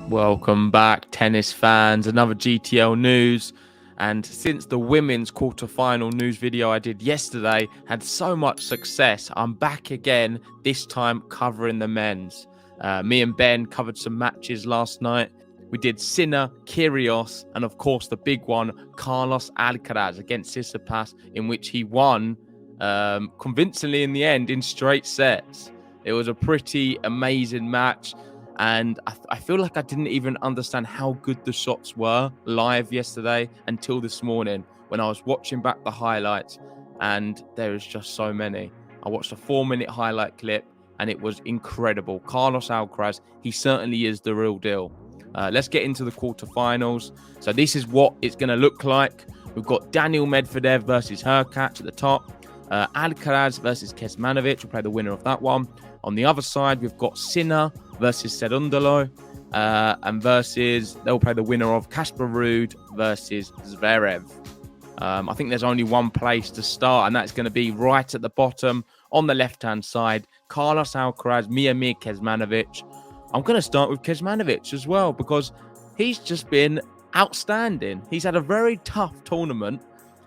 Welcome back, tennis fans. Another GTL news. And since the women's quarterfinal news video I did yesterday had so much success, I'm back again, this time covering the men's. Me and Ben covered some matches last night. We did Sinner, Kyrgios, and of course the big one, Carlos Alcaraz against Tsitsipas, in which he won convincingly in the end in straight sets. It was a pretty amazing match. And I feel like I didn't even understand how good the shots were live yesterday until this morning when I was watching back the highlights, and there is just so many. I watched a 4-minute highlight clip and it was incredible. Carlos Alcaraz, he certainly is the real deal. Let's get into the quarterfinals. So this is what it's going to look like. We've got Daniel Medvedev versus Hurkacz at the top. Alcaraz versus Kecmanovic. We'll play the winner of that one. On the other side, we've got Sinner versus Cerundolo, and they'll play the winner of Casper Ruud versus Zverev. I think there's only one place to start, and that's going to be right at the bottom on the left-hand side. Carlos Alcaraz, Miomir Kecmanovic. I'm going to start with Kecmanovic as well because he's just been outstanding. He's had a very tough tournament,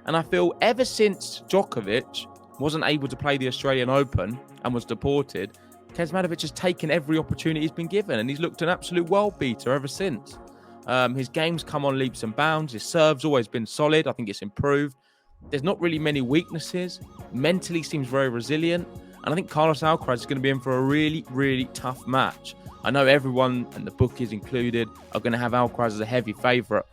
and I feel ever since Djokovic wasn't able to play the Australian Open and was deported, Kecmanovic has taken every opportunity he's been given, and he's looked an absolute world beater ever since. His game's come on leaps and bounds. His serve's always been solid. I think it's improved. There's not really many weaknesses. Mentally seems very resilient. And I think Carlos Alcaraz is going to be in for a really, really tough match. I know everyone, and the bookies included, are going to have Alcaraz as a heavy favourite.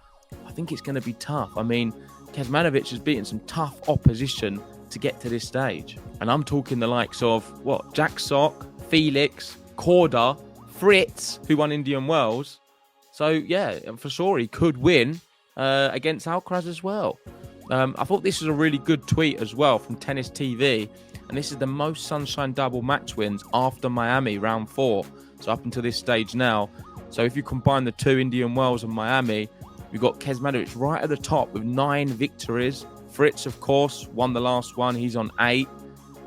I think it's going to be tough. I mean, Kecmanovic has beaten some tough opposition to get to this stage. And I'm talking the likes of, Jack Sock, Felix, Korda, Fritz, who won Indian Wells. So, yeah, for sure, he could win against Alcaraz as well. I thought this was a really good tweet as well from Tennis TV. And this is the most Sunshine Double match wins after Miami, round 4. So up until this stage now. So if you combine the two Indian Wells and Miami, we've got Kecmanovic right at the top with 9 victories. Fritz, of course, won the last one. He's on 8.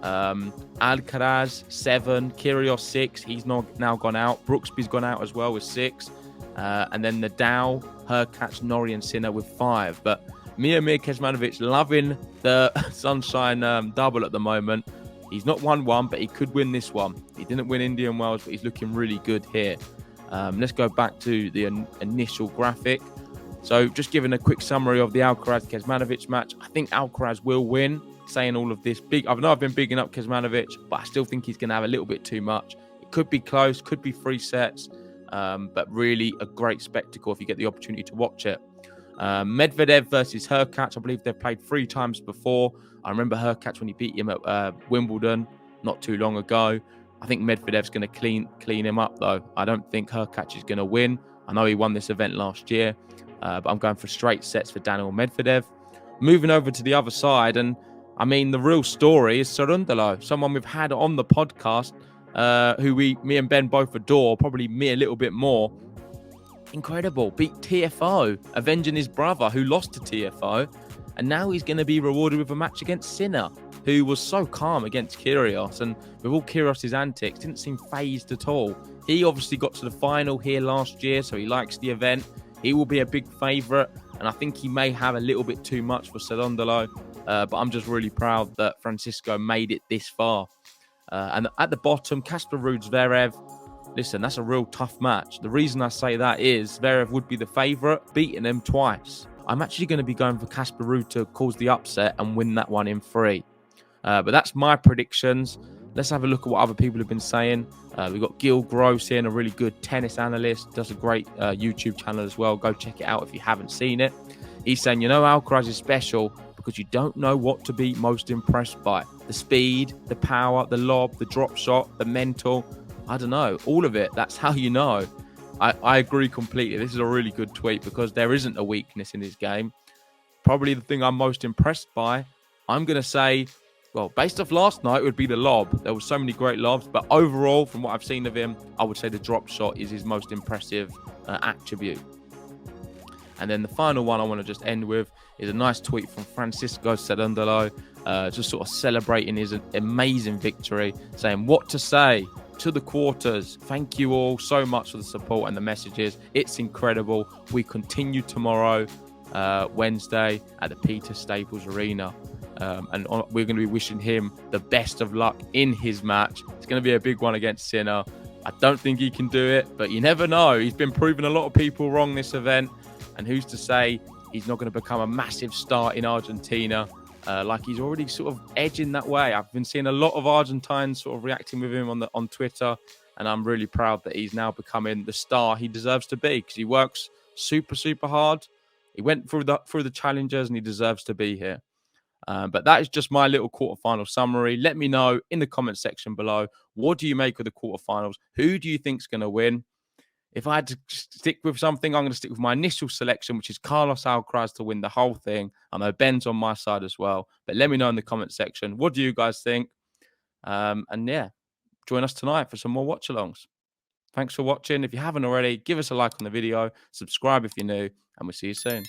Alcaraz 7, Kyrgios 6. He's now gone out. Brooksby's gone out as well with 6, and then Nadal, Hurkacz, Norrie, and Sinner with 5. But Miomir Kecmanovic loving the Sunshine Double at the moment. He's not won one, but he could win this one. He didn't win Indian Wells, but he's looking really good here. Let's go back to the initial graphic. So just giving a quick summary of the Alcaraz-Kecmanovic match. I think Alcaraz will win. Saying all of this, I know I've been bigging up Kecmanovic, but I still think he's going to have a little bit too much. It could be close, could be 3 sets, but really a great spectacle if you get the opportunity to watch it. Medvedev versus Hurkacz. I believe they've played 3 times before. I remember Hurkacz when he beat him at Wimbledon not too long ago. I think Medvedev's going to clean him up, though. I don't think Hurkacz is going to win. I know he won this event last year, but I'm going for straight sets for Daniel Medvedev. Moving over to the other side, and I mean, the real story is Cerundolo, someone we've had on the podcast, who me and Ben both adore, probably me a little bit more. Incredible. Beat TFO, avenging his brother who lost to TFO. And now he's going to be rewarded with a match against Sinner, who was so calm against Kyrgios. And with all Kyrgios' antics, didn't seem phased at all. He obviously got to the final here last year, so he likes the event. He will be a big favourite. And I think he may have a little bit too much for Cerundolo. But I'm just really proud that Francisco made it this far. And at the bottom, Casper Ruud, Zverev. Listen, that's a real tough match. The reason I say that is Zverev would be the favourite, beating him twice. I'm actually going to be going for Casper Ruud to cause the upset and win that one in 3. But that's my predictions. Let's have a look at what other people have been saying. We've got Gil Gross here, a really good tennis analyst. Does a great YouTube channel as well. Go check it out if you haven't seen it. He's saying, Alcaraz is special because you don't know what to be most impressed by. The speed, the power, the lob, the drop shot, the mental. I don't know. All of it. That's how you know. I agree completely. This is a really good tweet because there isn't a weakness in his game. Probably the thing I'm most impressed by, I'm going to say, based off last night, it would be the lob. There were so many great lobs. But overall, from what I've seen of him, I would say the drop shot is his most impressive attribute. And then the final one I want to just end with is a nice tweet from Francisco Cerundolo, just sort of celebrating his amazing victory, saying, "What to say? to the quarters. Thank you all so much for the support and the messages. It's incredible. We continue tomorrow, Wednesday, at the Peter Staples Arena. And we're going to be wishing him the best of luck in his match. It's going to be a big one against Sinner. I don't think he can do it, but you never know. He's been proving a lot of people wrong this event. And who's to say he's not going to become a massive star in Argentina, like he's already sort of edging that way. I've been seeing a lot of Argentines sort of reacting with him on Twitter, and I'm really proud that he's now becoming the star he deserves to be, because he works super, super hard. He went through the challenges, and he deserves to be here. But that is just my little quarterfinal summary. Let me know in the comment section below, what do you make of the quarterfinals? Who do you think is going to win? If I had to stick with something, I'm going to stick with my initial selection, which is Carlos Alcaraz to win the whole thing. I know Ben's on my side as well. But let me know in the comment section, what do you guys think? And yeah, join us tonight for some more watch-alongs. Thanks for watching. If you haven't already, give us a like on the video, subscribe if you're new, and we'll see you soon.